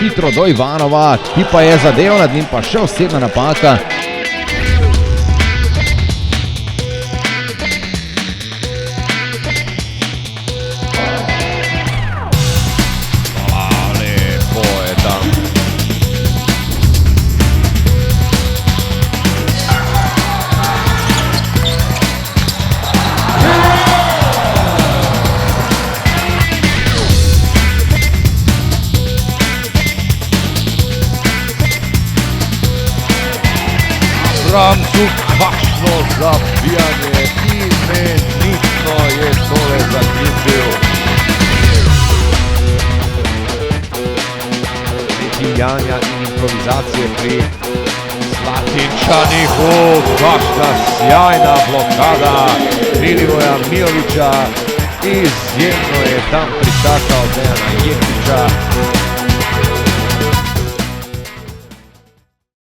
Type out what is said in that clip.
hitro do Ivanova, ki pa je zadev nad njim, pa še osebna napaka. Lepo je tam. Abramčuk, kakšno zabijanje, imenitno je tole zaključil. Janja in improvizacije pri Slatinčanih, kakšna sjajna blokada Milivoja Mijovića, izjemno je tam pričakal Dejana Jekića.